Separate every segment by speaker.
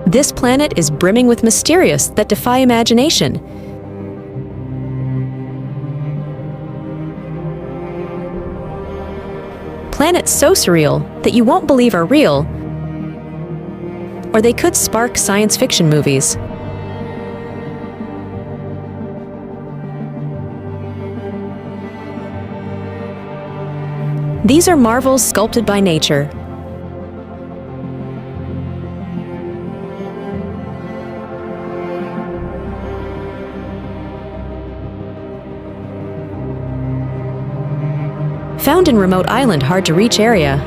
Speaker 1: This planet is brimming with mysterious that defy imagination. Planets so surreal that you won't believe are real, or they could spark science fiction movies. These are marvels sculpted by nature. Found in remote island, hard-to-reach area.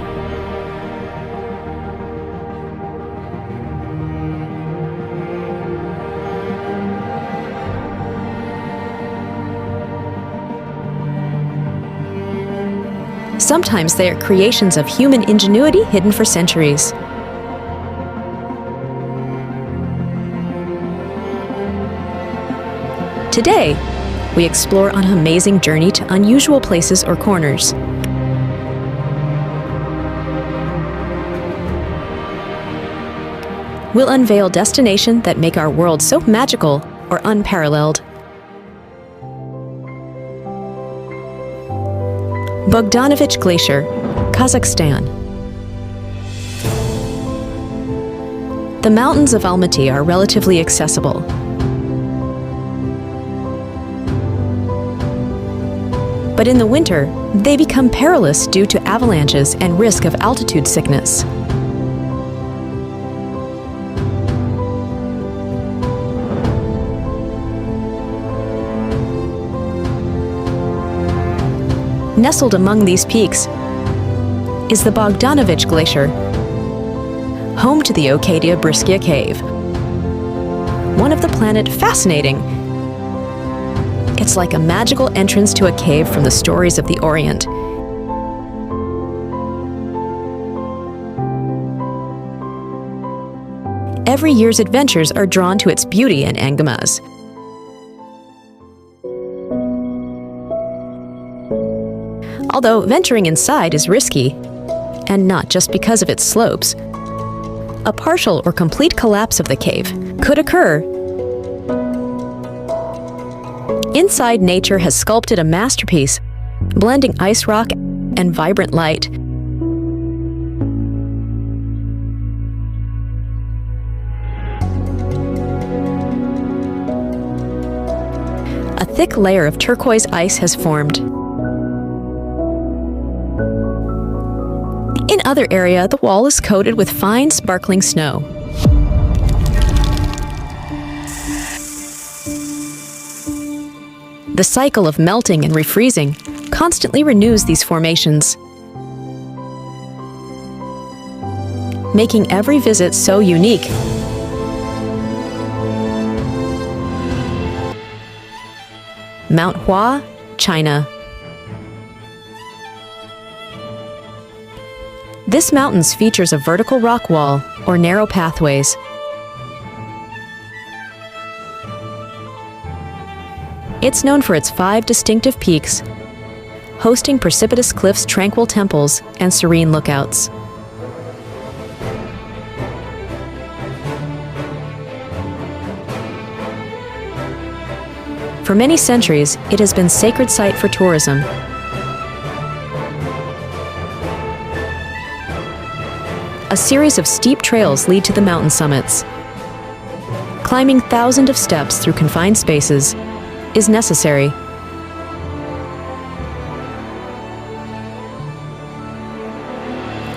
Speaker 1: Sometimes they are creations of human ingenuity hidden for centuries. Today, we explore on an amazing journey to unusual places or corners. We'll unveil destinations that make our world so magical or unparalleled. Bogdanovich Glacier, Kazakhstan. The mountains of Almaty are relatively accessible. But in the winter, they become perilous due to avalanches and risk of altitude sickness. Nestled among these peaks is the Bogdanovich Glacier, home to the Okadia Briskia Cave. One of the planet fascinating. It's like a magical entrance to a cave from the stories of the Orient. Every year's adventurers are drawn to its beauty and enigmas. Although venturing inside is risky, and not just because of its slopes. A partial or complete collapse of the cave could occur. Inside, nature has sculpted a masterpiece, blending ice rock and vibrant light. A thick layer of turquoise ice has formed. In other area, the wall is coated with fine, sparkling snow. The cycle of melting and refreezing constantly renews these formations, making every visit so unique. Mount Hua, China. This mountain features a vertical rock wall or narrow pathways. It's known for its 5 distinctive peaks, hosting precipitous cliffs, tranquil temples, and serene lookouts. For many centuries, it has been a sacred site for tourism. A series of steep trails lead to the mountain summits. Climbing thousands of steps through confined spaces is necessary.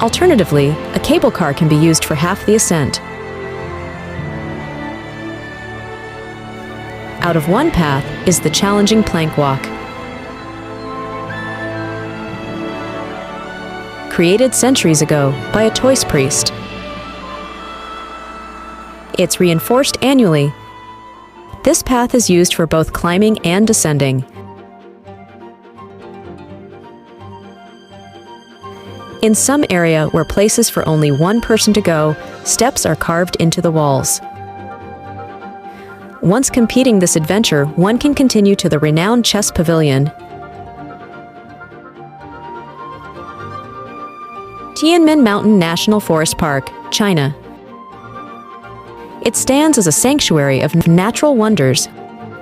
Speaker 1: Alternatively, a cable car can be used for half the ascent. Out of one path is the challenging plank walk. Created centuries ago by a Toys priest. It's reinforced annually. This path is used for both climbing and descending. In some area where places for only one person to go, steps are carved into the walls. Once completing this adventure, one can continue to the renowned Chess Pavilion. Tianmen Mountain National Forest Park, China. It stands as a sanctuary of natural wonders,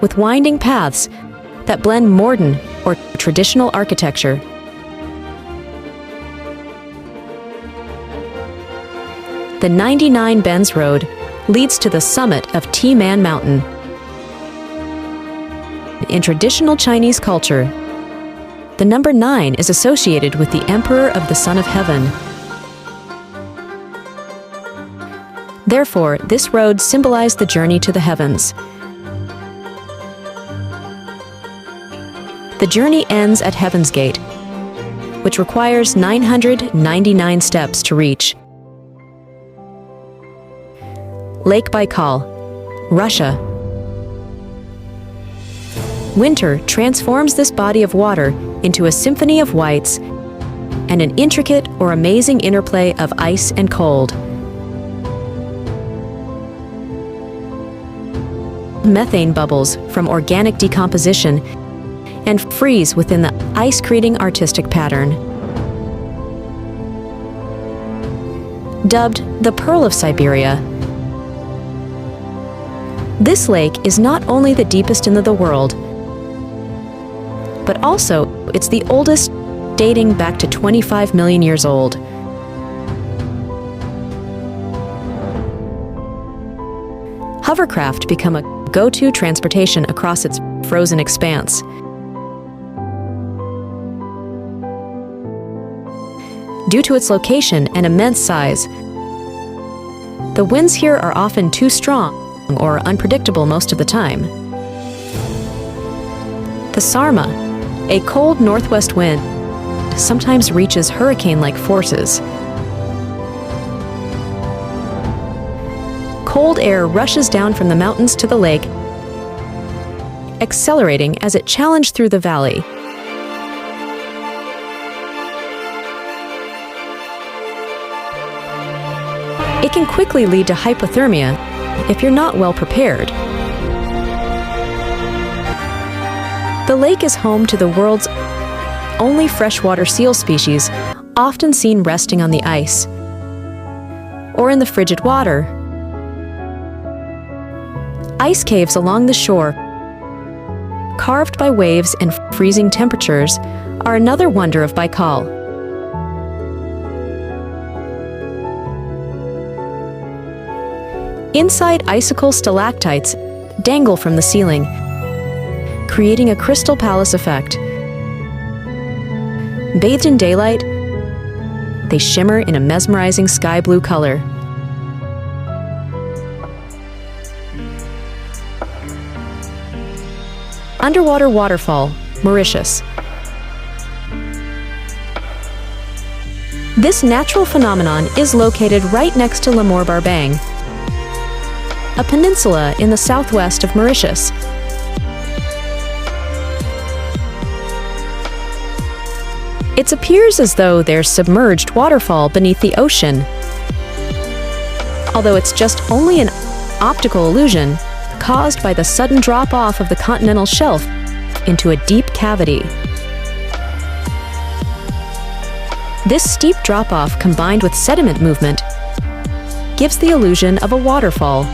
Speaker 1: with winding paths that blend modern or traditional architecture. The 99 Bends Road leads to the summit of Timan Mountain. In traditional Chinese culture, the number 9 is associated with the Emperor of the Son of Heaven. Therefore, this road symbolized the journey to the heavens. The journey ends at Heaven's Gate, which requires 999 steps to reach. Lake Baikal, Russia. Winter transforms this body of water into a symphony of whites and an intricate or amazing interplay of ice and cold. Methane bubbles from organic decomposition and freeze within the ice, creating artistic pattern. Dubbed the Pearl of Siberia, this lake is not only the deepest in the world, but also it's the oldest, dating back to 25 million years old. Hovercraft become a go-to transportation across its frozen expanse. Due to its location and immense size, the winds here are often too strong or unpredictable most of the time. The Sarma, a cold northwest wind, sometimes reaches hurricane-like forces. Cold air rushes down from the mountains to the lake, accelerating as it challenged through the valley. It can quickly lead to hypothermia if you're not well prepared. The lake is home to the world's only freshwater seal species, often seen resting on the ice or in the frigid water. Ice caves along the shore, carved by waves and freezing temperatures, are another wonder of Baikal. Inside, icicle stalactites dangle from the ceiling, creating a crystal palace effect. Bathed in daylight, they shimmer in a mesmerizing sky blue color. Underwater waterfall, Mauritius. This natural phenomenon is located right next to Lemur Barbang, a peninsula in the southwest of Mauritius. It appears as though there's submerged waterfall beneath the ocean. Although it's just only an optical illusion caused by the sudden drop-off of the continental shelf into a deep cavity. This steep drop-off, combined with sediment movement, gives the illusion of a waterfall.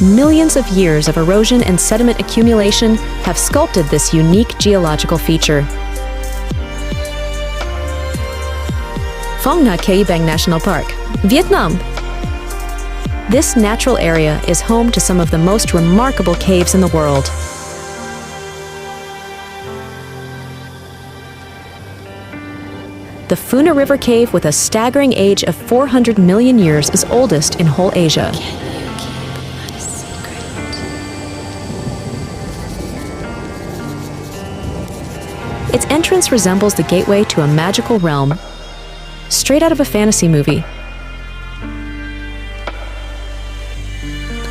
Speaker 1: Millions of years of erosion and sediment accumulation have sculpted this unique geological feature. Phong Nha Kea Bang National Park, Vietnam. This natural area is home to some of the most remarkable caves in the world. The Phuna River Cave, with a staggering age of 400 million years, is oldest in whole Asia. Its entrance resembles the gateway to a magical realm, straight out of a fantasy movie.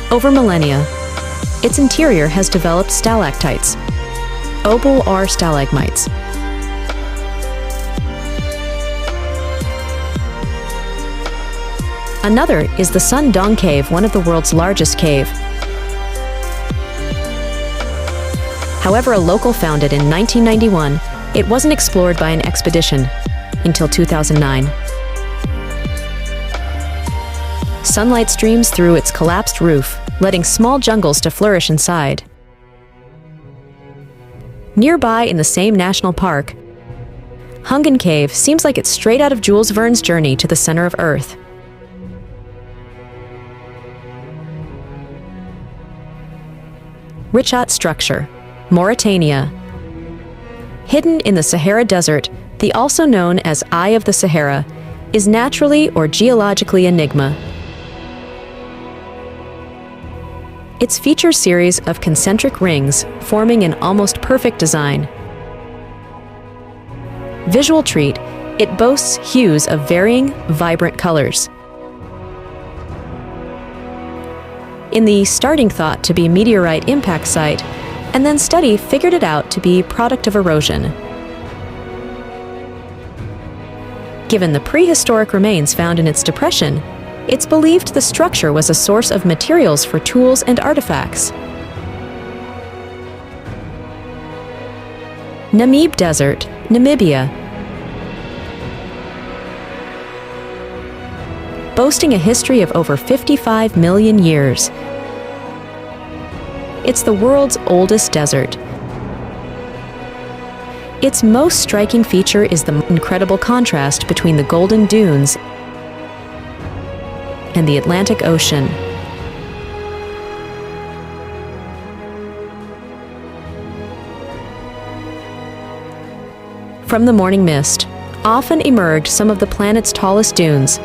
Speaker 1: Over millennia, its interior has developed stalactites, oval or stalagmites. Another is the Sun Dong Cave, one of the world's largest cave. However, a local found it in 1991. It wasn't explored by an expedition until 2009. Sunlight streams through its collapsed roof, letting small jungles to flourish inside. Nearby in the same national park, Hungan Cave seems like it's straight out of Jules Verne's journey to the center of Earth. Richat structure, Mauritania. Hidden in the Sahara Desert, the also known as Eye of the Sahara, is naturally or geologically enigma. Its features series of concentric rings forming an almost perfect design. Visual treat, it boasts hues of varying, vibrant colors. In the starting thought to be meteorite impact site, and then study figured it out to be product of erosion. Given the prehistoric remains found in its depression, it's believed the structure was a source of materials for tools and artifacts. Namib Desert, Namibia. Boasting a history of over 55 million years. It's the world's oldest desert. Its most striking feature is the incredible contrast between the golden dunes and the Atlantic Ocean. From the morning mist, often emerge some of the planet's tallest dunes.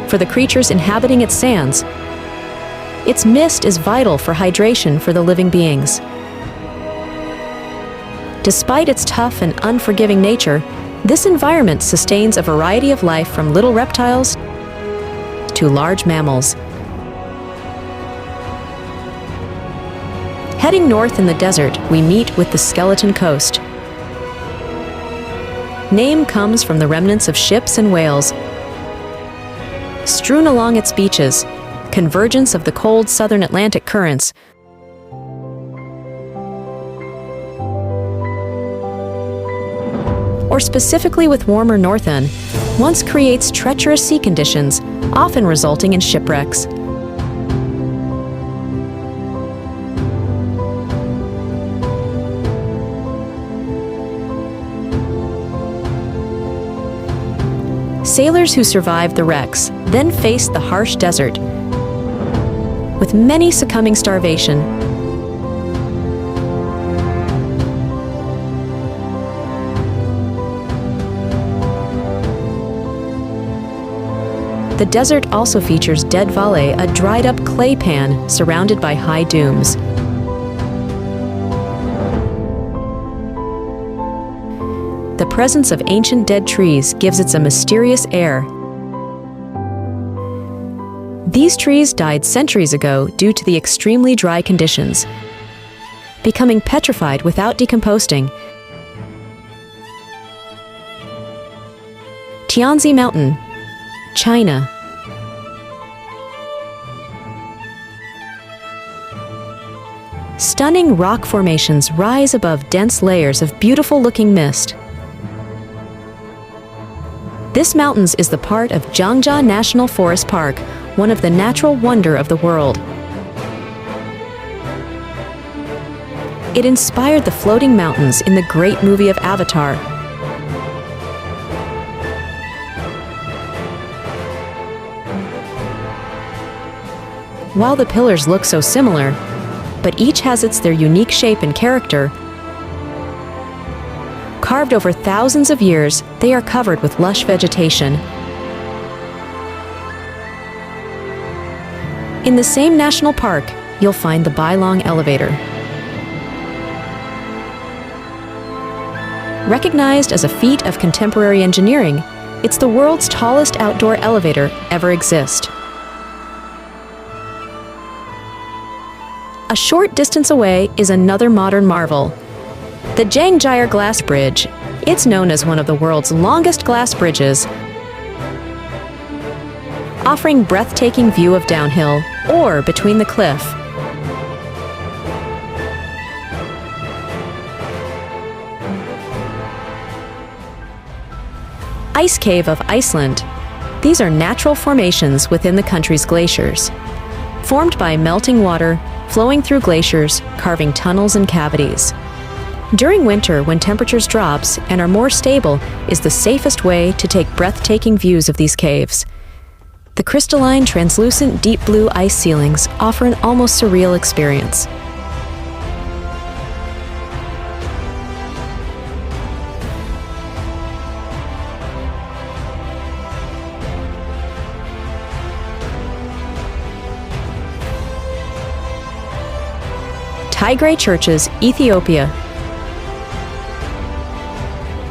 Speaker 1: For the creatures inhabiting its sands, its mist is vital for hydration for the living beings. Despite its tough and unforgiving nature, this environment sustains a variety of life from little reptiles to large mammals. Heading north in the desert, we meet with the Skeleton Coast. Name comes from the remnants of ships and whales. Strewn along its beaches, convergence of the cold southern Atlantic currents, or specifically with warmer northern, once creates treacherous sea conditions, often resulting in shipwrecks. Sailors who survived the wrecks then faced the harsh desert, with many succumbing starvation. The desert also features Dead Valley, a dried-up clay pan surrounded by high dunes. The presence of ancient dead trees gives it a mysterious air. These trees died centuries ago due to the extremely dry conditions, becoming petrified without decomposing. Tianzi Mountain, China. Stunning rock formations rise above dense layers of beautiful-looking mist. This mountain is the part of Zhangjiang National Forest Park, one of the natural wonder of the world. It inspired the floating mountains in the great movie of Avatar. While the pillars look so similar, but each has their unique shape and character, carved over thousands of years, they are covered with lush vegetation. In the same national park, you'll find the Bailong Elevator. Recognized as a feat of contemporary engineering, it's the world's tallest outdoor elevator ever exist. A short distance away is another modern marvel, the Zhangjiar Glass Bridge. It's known as one of the world's longest glass bridges, offering breathtaking view of downhill or between the cliff. Ice Cave of Iceland. These are natural formations within the country's glaciers, formed by melting water, flowing through glaciers, carving tunnels and cavities. During winter, when temperatures drops and are more stable, is the safest way to take breathtaking views of these caves. The crystalline, translucent, deep blue ice ceilings offer an almost surreal experience. Tigray churches, Ethiopia.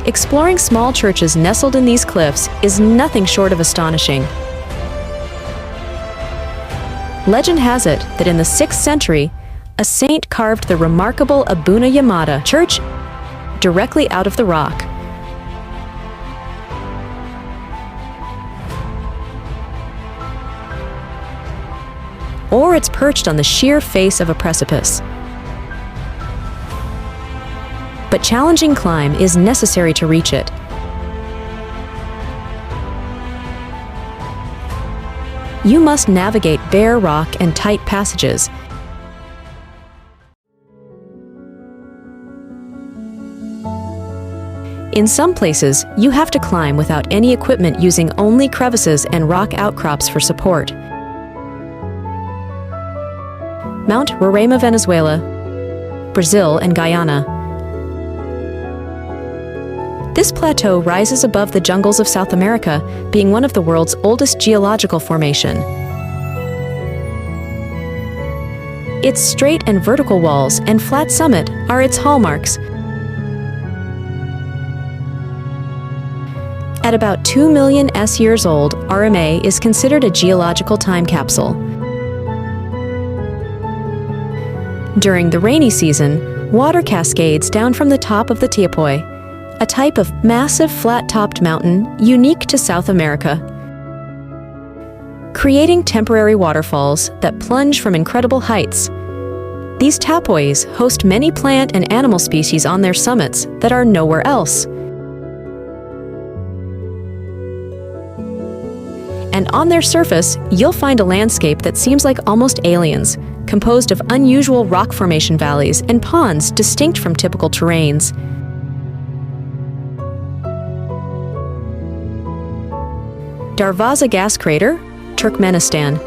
Speaker 1: Exploring small churches nestled in these cliffs is nothing short of astonishing. Legend has it that in the 6th century, a saint carved the remarkable Abuna Yamada church directly out of the rock. Or it's perched on the sheer face of a precipice. But challenging climb is necessary to reach it. You must navigate bare rock and tight passages. In some places, you have to climb without any equipment, using only crevices and rock outcrops for support. Mount Roraima, Venezuela, Brazil, and Guyana. This plateau rises above the jungles of South America, being one of the world's oldest geological formation. Its straight and vertical walls and flat summit are its hallmarks. At about 2 million years old, RMA is considered a geological time capsule. During the rainy season, water cascades down from the top of the Teapoi, a type of massive flat-topped mountain unique to South America, creating temporary waterfalls that plunge from incredible heights. These tapois host many plant and animal species on their summits that are nowhere else. And on their surface, you'll find a landscape that seems like almost aliens, composed of unusual rock formation valleys and ponds distinct from typical terrains. Darvaza gas crater, Turkmenistan.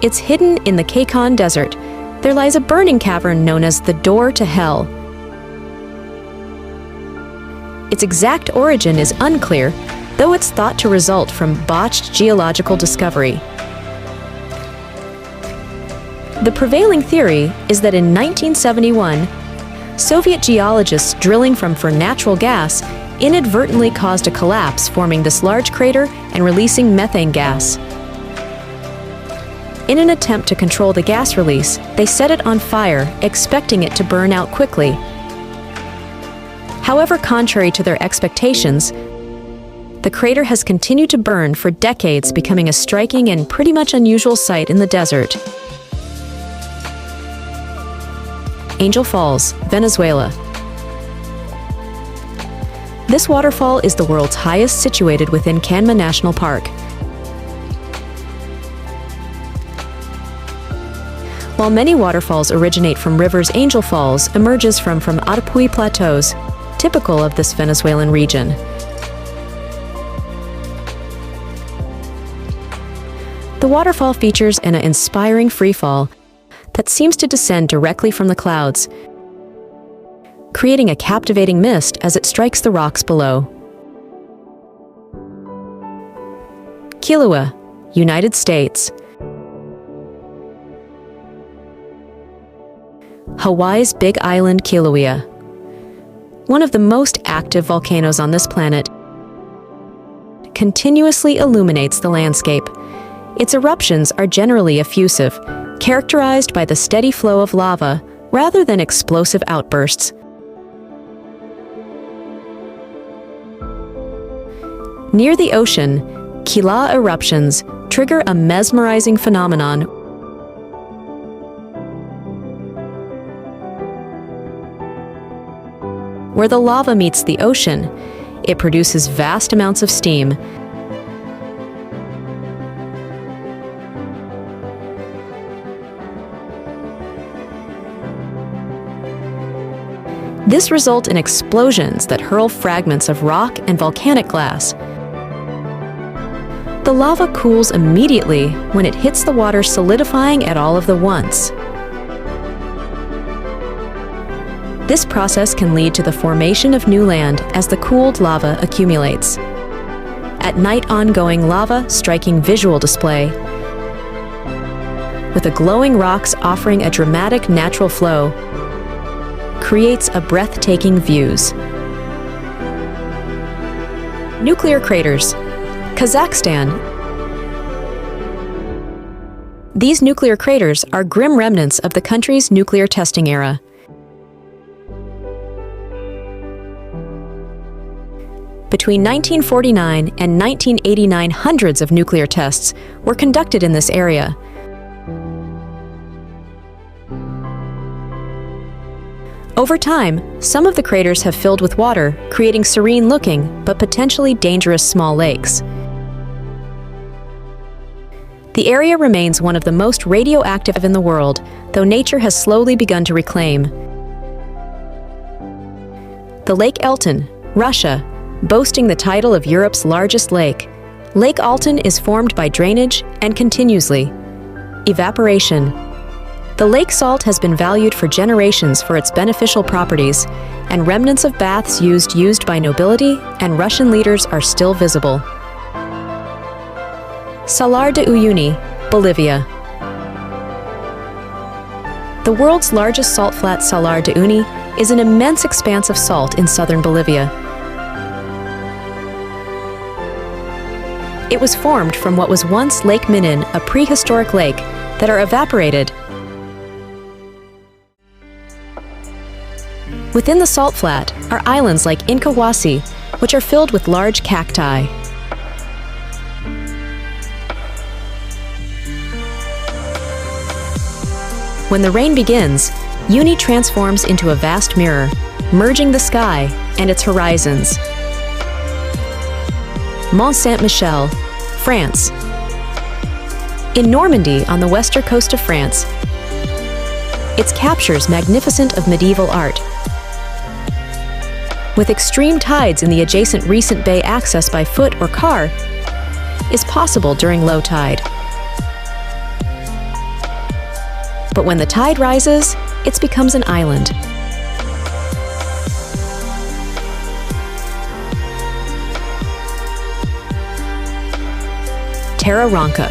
Speaker 1: It's hidden in the Kuukiko Desert. There lies a burning cavern known as the Door to Hell. Its exact origin is unclear, though it's thought to result from botched geological discovery. The prevailing theory is that in 1971, Soviet geologists drilling for natural gas inadvertently caused a collapse, forming this large crater and releasing methane gas. In an attempt to control the gas release, they set it on fire, expecting it to burn out quickly. However, contrary to their expectations, the crater has continued to burn for decades, becoming a striking and pretty much unusual sight in the desert. Angel Falls, Venezuela. This waterfall is the world's highest, situated within Canma National Park. While many waterfalls originate from rivers, Angel Falls emerges from Atapui plateaus, typical of this Venezuelan region. The waterfall features an inspiring freefall that seems to descend directly from the clouds, creating a captivating mist as it strikes the rocks below. Kilauea, United States. Hawaii's Big Island, Kilauea. One of the most active volcanoes on this planet, continuously illuminates the landscape. Its eruptions are generally effusive, characterized by the steady flow of lava rather than explosive outbursts. Near the ocean, Kilauea eruptions trigger a mesmerizing phenomenon where the lava meets the ocean, it produces vast amounts of steam. This results in explosions that hurl fragments of rock and volcanic glass. The lava cools immediately when it hits the water, solidifying at all of the once. This process can lead to the formation of new land as the cooled lava accumulates. At night, ongoing lava striking visual display, with the glowing rocks offering a dramatic natural flow, creates a breathtaking views. Nuclear craters. Kazakhstan. These nuclear craters are grim remnants of the country's nuclear testing era. Between 1949 and 1989, hundreds of nuclear tests were conducted in this area. Over time, some of the craters have filled with water, creating serene-looking but potentially dangerous small lakes. The area remains one of the most radioactive in the world, though nature has slowly begun to reclaim. The Lake Elton, Russia, boasting the title of Europe's largest lake. Lake Alton is formed by drainage and continuously evaporation. The lake salt has been valued for generations for its beneficial properties, and remnants of baths used by nobility and Russian leaders are still visible. Salar de Uyuni, Bolivia. The world's largest salt flat, Salar de Uyuni, is an immense expanse of salt in southern Bolivia. It was formed from what was once Lake Minin, a prehistoric lake, that are evaporated. Within the salt flat are islands like Inkawasi, which are filled with large cacti. When the rain begins, Uyuni transforms into a vast mirror, merging the sky and its horizons. Mont Saint-Michel, France. In Normandy, on the western coast of France, its captures magnificent of medieval art. With extreme tides in the adjacent recent bay, access by foot or car is possible during low tide. But when the tide rises, it becomes an island. Terra Ronca,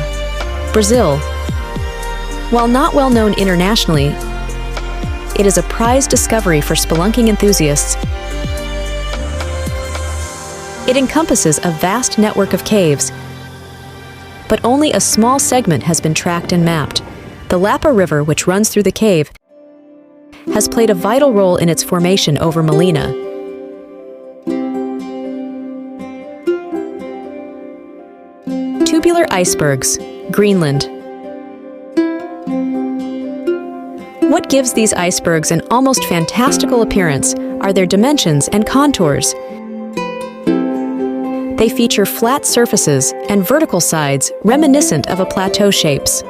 Speaker 1: Brazil. While not well known internationally, it is a prized discovery for spelunking enthusiasts. It encompasses a vast network of caves, but only a small segment has been tracked and mapped. The Lapa River, which runs through the cave, has played a vital role in its formation over millennia. Tubular icebergs, Greenland. What gives these icebergs an almost fantastical appearance are their dimensions and contours. They feature flat surfaces and vertical sides reminiscent of a plateau shapes.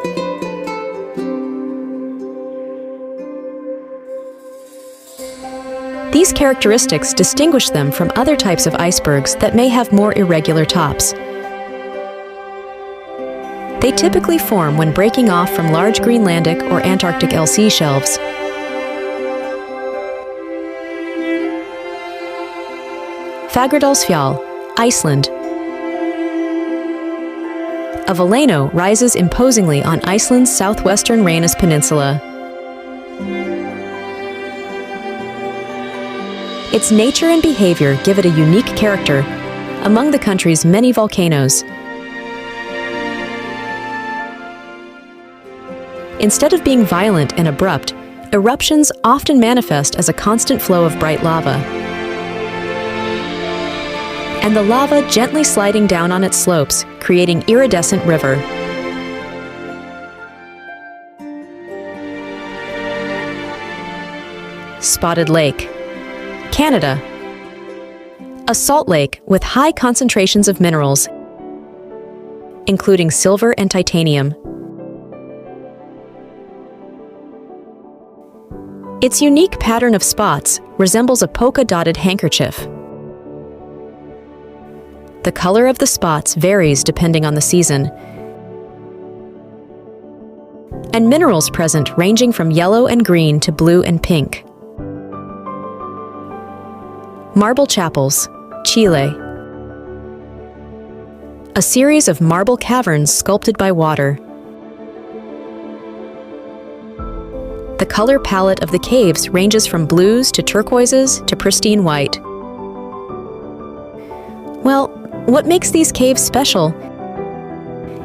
Speaker 1: These characteristics distinguish them from other types of icebergs that may have more irregular tops. They typically form when breaking off from large Greenlandic or Antarctic LC shelves. Fagradalsfjall, Iceland. A volcano rises imposingly on Iceland's southwestern Reynes Peninsula. Its nature and behavior give it a unique character among the country's many volcanoes. Instead of being violent and abrupt, eruptions often manifest as a constant flow of bright lava, and the lava gently sliding down on its slopes, creating iridescent river. Spotted Lake, Canada. A salt lake with high concentrations of minerals, including silver and titanium. Its unique pattern of spots resembles a polka-dotted handkerchief. The color of the spots varies depending on the season, and minerals present ranging from yellow and green to blue and pink. Marble Chapels, Chile. A series of marble caverns sculpted by water. The color palette of the caves ranges from blues to turquoises to pristine white. Well, what makes these caves special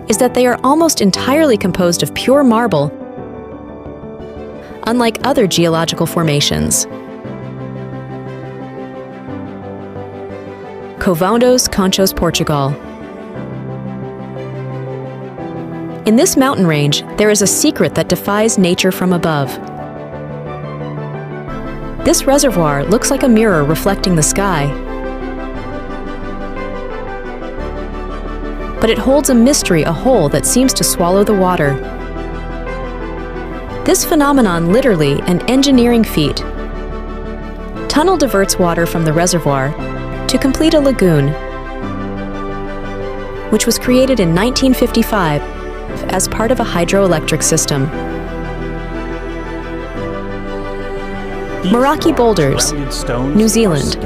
Speaker 1: is that they are almost entirely composed of pure marble, unlike other geological formations. Covão dos Conchos, Portugal. In this mountain range, there is a secret that defies nature from above. This reservoir looks like a mirror reflecting the sky, but it holds a mystery, a hole that seems to swallow the water. This phenomenon literally an engineering feat. Tunnel diverts water from the reservoir to complete a lagoon, which was created in 1955 as part of a hydroelectric system. Meraki Boulders, New Zealand.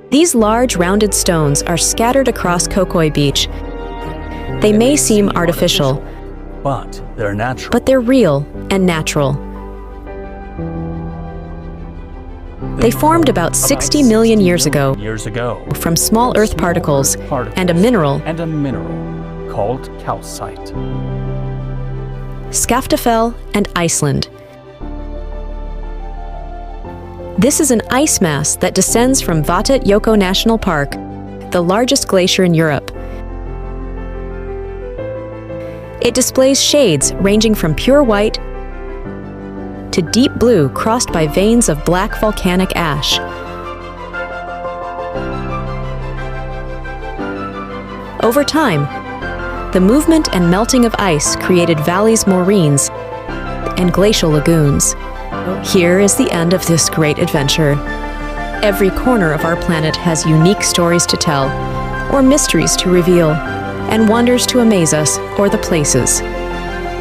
Speaker 1: These large rounded stones are scattered across Kokoi Beach. They may seem artificial,
Speaker 2: but they're natural.
Speaker 1: But they're real and natural. They formed about 60 million years ago from small earth particles and a mineral
Speaker 2: called calcite.
Speaker 1: Skaftafell and Iceland. This is an ice mass that descends from Vatnajökull National Park, the largest glacier in Europe. It displays shades ranging from pure white to deep blue crossed by veins of black volcanic ash. Over time, the movement and melting of ice created valleys, moraines, and glacial lagoons. Here is the end of this great adventure. Every corner of our planet has unique stories to tell, or mysteries to reveal, and wonders to amaze us, or the places.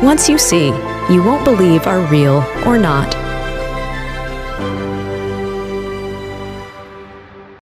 Speaker 1: Once you see, you won't believe are real or not.